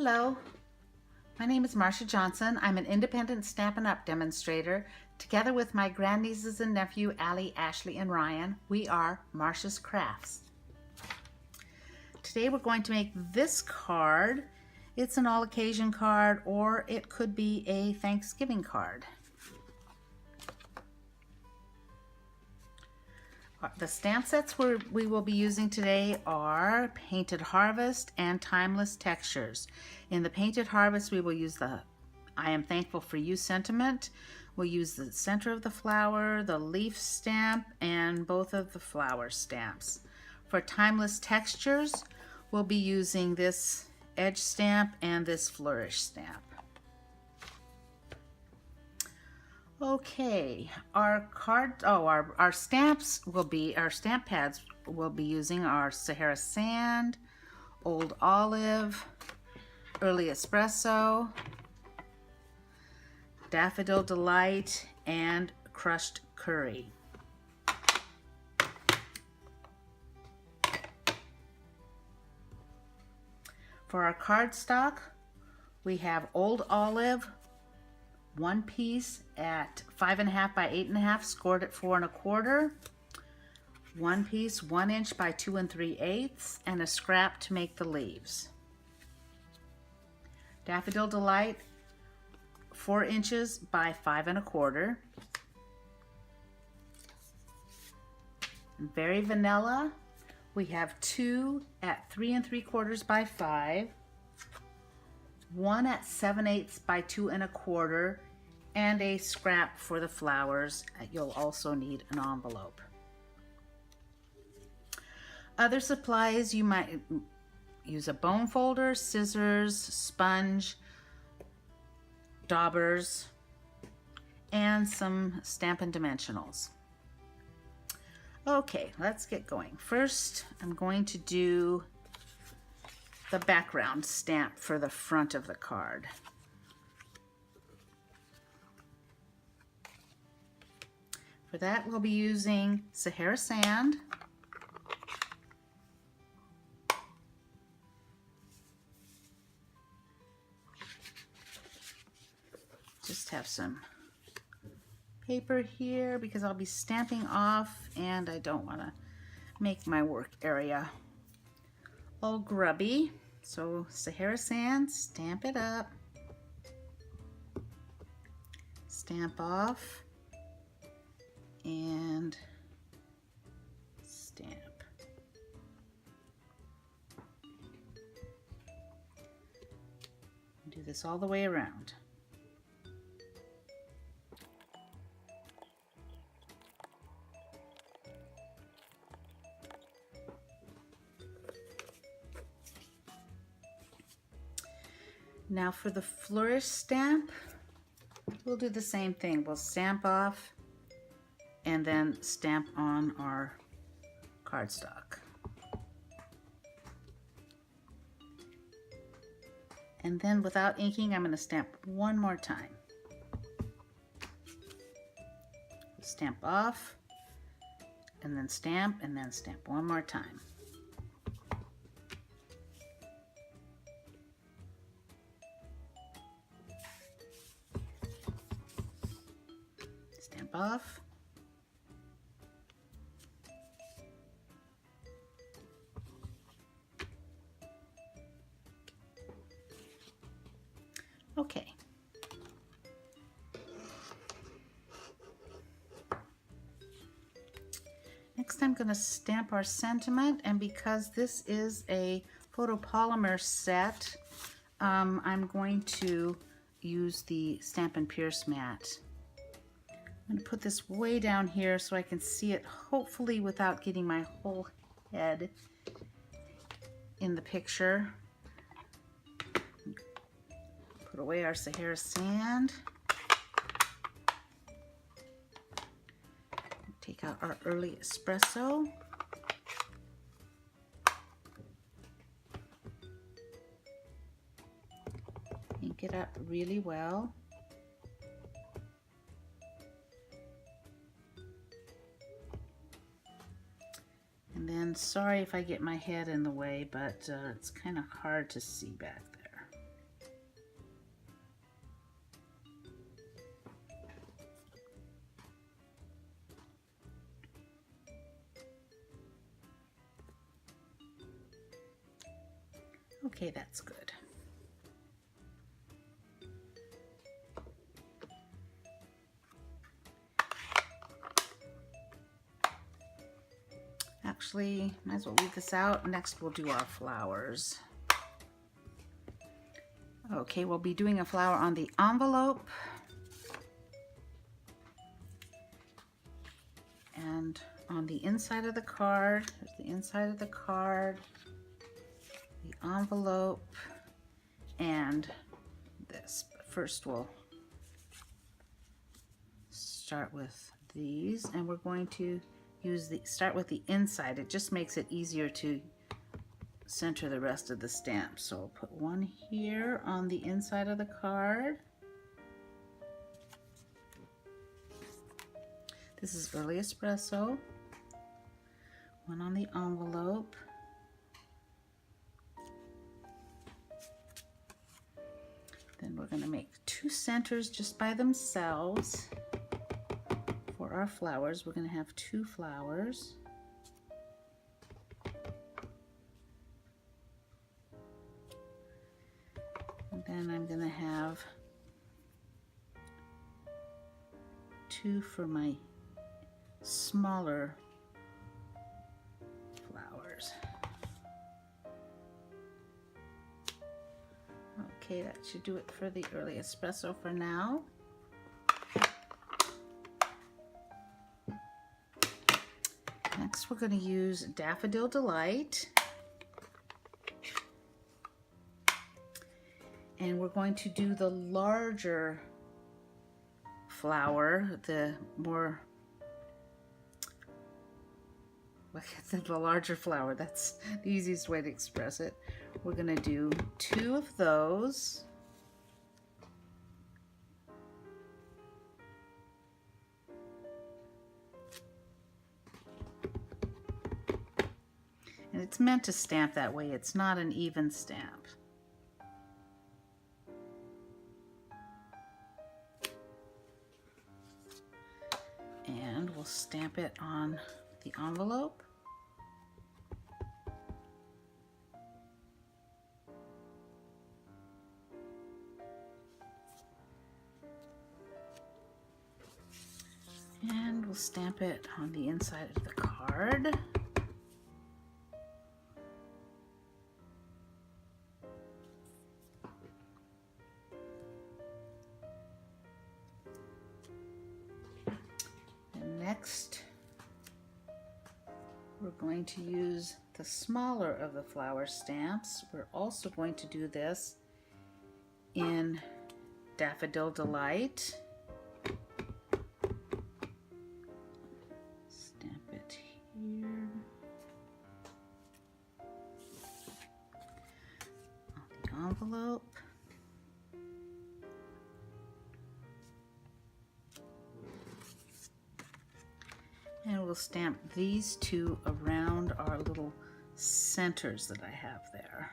Hello, my name is Marcia Johnson. I'm an independent Stampin' Up! Demonstrator. Together with my grandnieces and nephew, Allie, Ashley, and Ryan, we are Marcia's Crafts. Today we're going to make this card. It's an all-occasion card, or it could be a Thanksgiving card. The stamp sets we will be using today are Painted Harvest and Timeless Textures. In the Painted Harvest, we will use the I Am Thankful for You sentiment. We'll use the center of the flower, the leaf stamp, and both of the flower stamps. For Timeless Textures, we'll be using this edge stamp and this flourish stamp. Okay, our stamps will be, our stamp pads will be using our Sahana Sand, Old Olive, Early Espresso, Daffodil Delight, and Crushed Curry. For our cardstock, we have Old Olive, one piece at 5.5 by 8.5, scored at 4 1/4. One piece 1 inch by 2 3/8, and a scrap to make the leaves. Daffodil Delight, 4 inches by 5 1/4. Very vanilla, we have 2 at 3 3/4 by 5. 1 at 7/8 by 2 1/4, and a scrap for the flowers. You'll also need an envelope. Other supplies, you might use a bone folder, scissors, sponge, daubers, and some Stampin' Dimensionals. Okay, let's get going. First, I'm going to do the background stamp for the front of the card. For that, we'll be using Sahana Sand, just have some paper here because I'll be stamping off and I don't want to make my work area all grubby. So Sahana Sand, stamp it up, stamp off, and stamp. Do this all the way around. Now for the flourish stamp, we'll do the same thing. We'll stamp off and then stamp on our cardstock. And then without inking, I'm going to stamp one more time. Stamp off, and then stamp one more time. Stamp off. Okay. Next I'm going to stamp our sentiment, and because this is a photopolymer set, I'm going to use the Stampin' Pierce mat. I'm going to put this way down here so I can see it, hopefully without getting my whole head in the picture. Put away our Sahana Sand. Take out our Early Espresso. Ink it up really well. And then, sorry if I get my head in the way, but it's kind of hard to see back there. Okay, that's good. Actually, might as well leave this out. Next, we'll do our flowers. Okay, we'll be doing a flower on the envelope. And on the inside of the card, there's the inside of the card, the envelope, and this. But first we'll start with these, and we're going to start with the inside. It just makes it easier to center the rest of the stamp. So I'll put one here on the inside of the card. This is Early Espresso. One on the envelope. Then we're going to make two centers just by themselves. For our flowers, we're going to have two flowers. And then I'm going to have two for my smaller flowers. Okay, that should do it for the Early Espresso for now. Next, we're going to use Daffodil Delight. And we're going to do the larger flower, the larger flower. That's the easiest way to express it. We're going to do two of those. And it's meant to stamp that way. It's not an even stamp. And we'll stamp it on the envelope. And we'll stamp it on the inside of the card. Next, we're going to use the smaller of the flower stamps. We're also going to do this in Daffodil Delight. Stamp it here on the envelope. And we'll stamp these two around our little centers that I have there.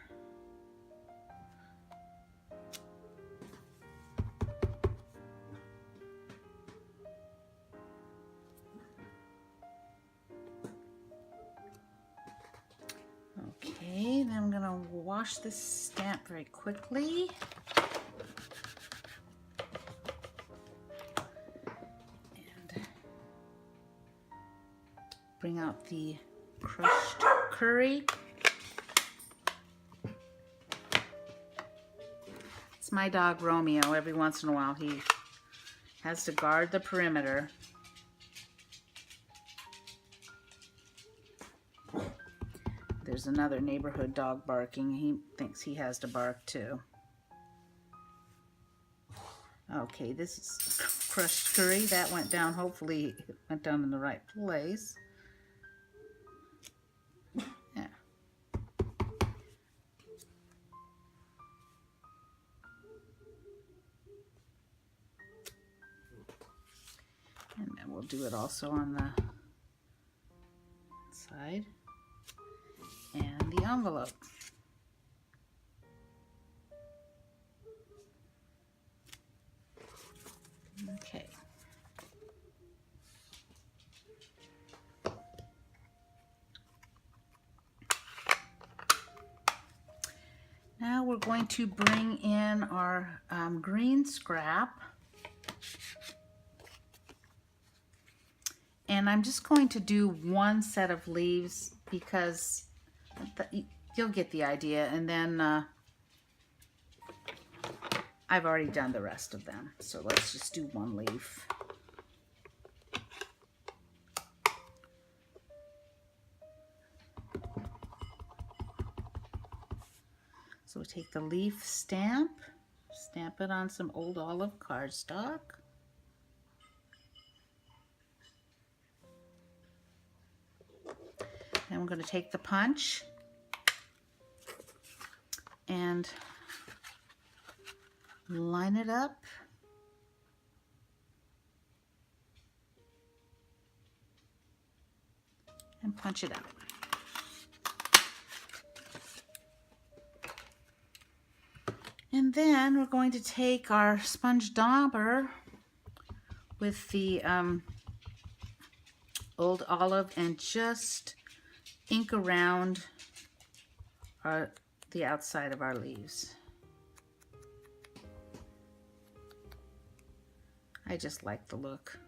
Okay, then I'm going to wash this stamp very quickly. Bring out the crushed curry. It's my dog Romeo. Every once in a while he has to guard the perimeter. There's another neighborhood dog barking. He thinks he has to bark too. Okay, this is crushed curry. That went down. Hopefully it went down in the right place. Yeah. And then we'll do it also on the side and the envelope. Okay. we're going to bring in our green scrap. And I'm just going to do one set of leaves because you'll get the idea. And then I've already done the rest of them. So let's just do one leaf. So we take the leaf stamp, stamp it on some old olive cardstock. Then we're going to take the punch and line it up. And punch it out. And then we're going to take our sponge dauber with the old olive and just ink around the outside of our leaves. I just like the look.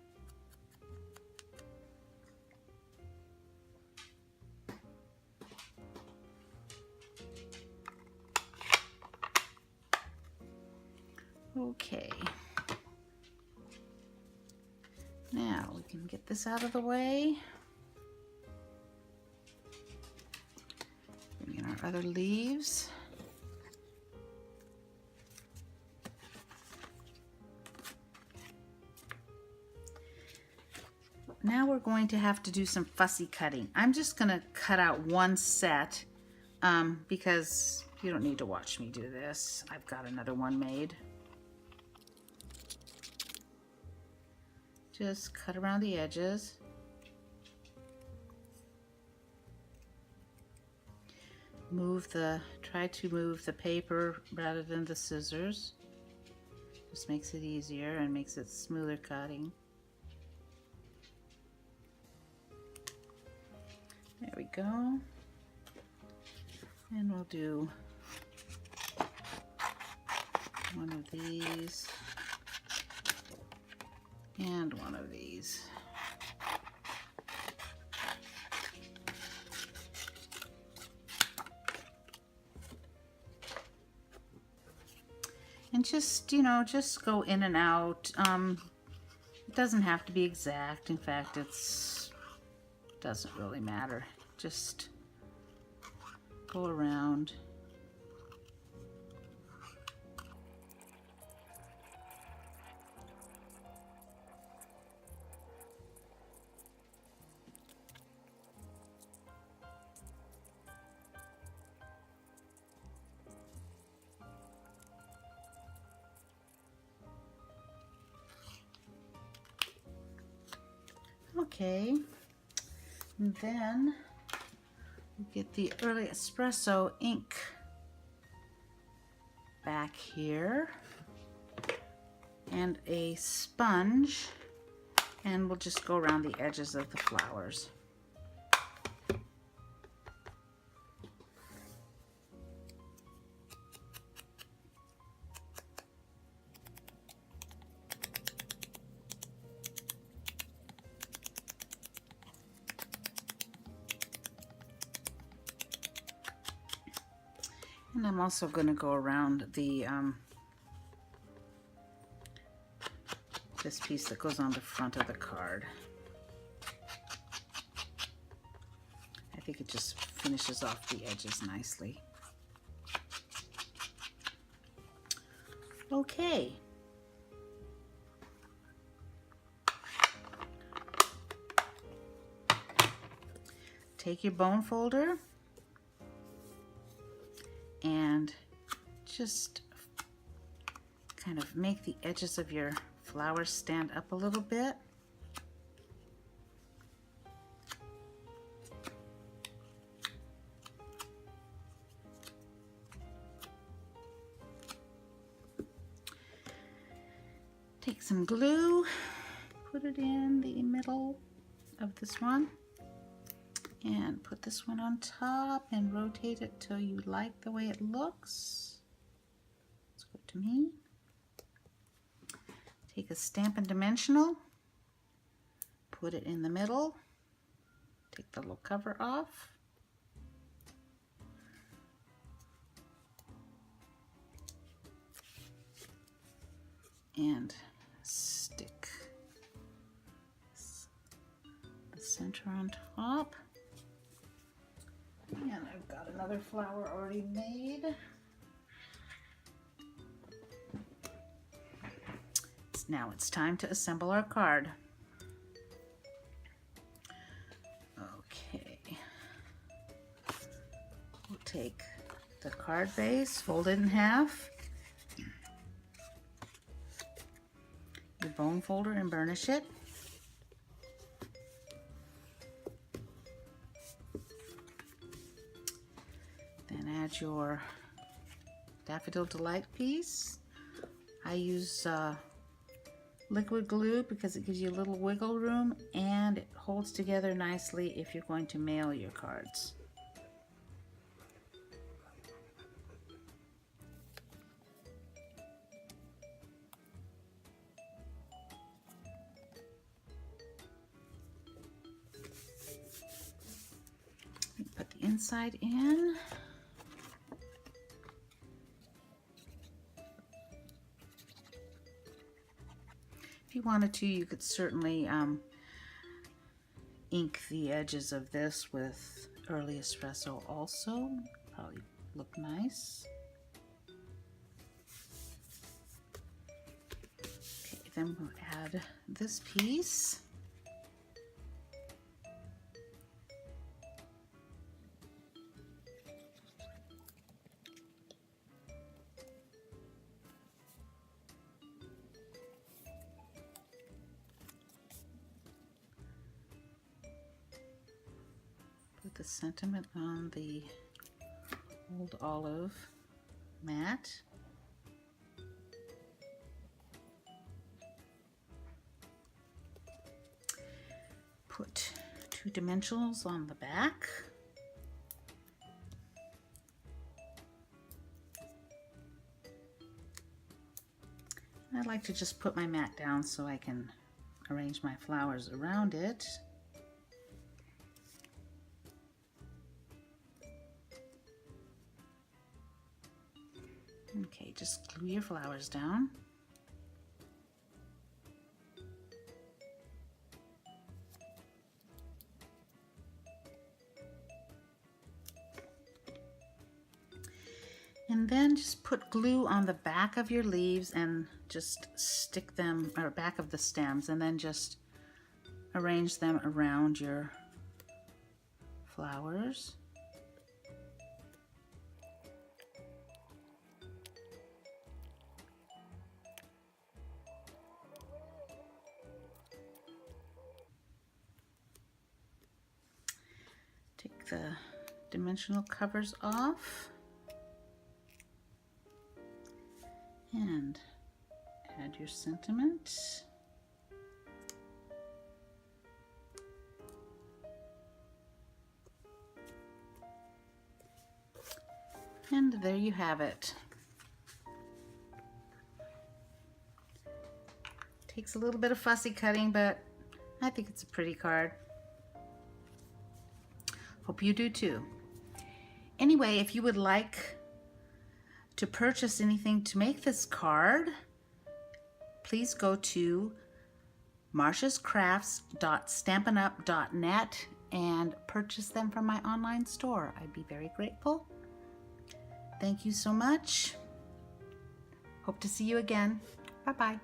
Okay, now we can get this out of the way. Bring in our other leaves. Now we're going to have to do some fussy cutting. I'm just going to cut out one set because you don't need to watch me do this. I've got another one made. Just cut around the edges. Try to move the paper rather than the scissors. Just makes it easier and makes it smoother cutting. There we go. And we'll do one of these and one of these. And just, you know, just go in and out. It doesn't have to be exact. In fact, doesn't really matter. Just go around. Okay, and then we get the early espresso ink back here and a sponge, and we'll just go around the edges of the flowers. And I'm also going to go around the this piece that goes on the front of the card. I think it just finishes off the edges nicely. Okay. Take your bone folder and just kind of make the edges of your flowers stand up a little bit. Take some glue, put it in the middle of this one, and put this one on top and rotate it till you like the way it looks. to me. Take a Stampin' Dimensional, put it in the middle, take the little cover off. And stick the center on top. And I've got another flower already made. Now it's time to assemble our card. Okay. We'll take the card base, fold it in half, your bone folder, and burnish it. Then add your Daffodil Delight piece. I use liquid glue because it gives you a little wiggle room and it holds together nicely if you're going to mail your cards. Put the inside in. If you wanted to, you could certainly ink the edges of this with early espresso also. Probably look nice. Okay, then we'll add this piece. Put the sentiment on the old olive mat. Put 2 dimensionals on the back. I like to just put my mat down so I can arrange my flowers around it. Okay, just glue your flowers down. And then just put glue on the back of your leaves and just stick them, or back of the stems, and then just arrange them around your flowers. Take the dimensional covers off and add your sentiment. And there you have it. Takes a little bit of fussy cutting, but I think it's a pretty card. Hope you do too. Anyway, if you would like to purchase anything to make this card, please go to marciascrafts.stampinup.net and purchase them from my online store. I'd be very grateful. Thank you so much. Hope to see you again. Bye-bye.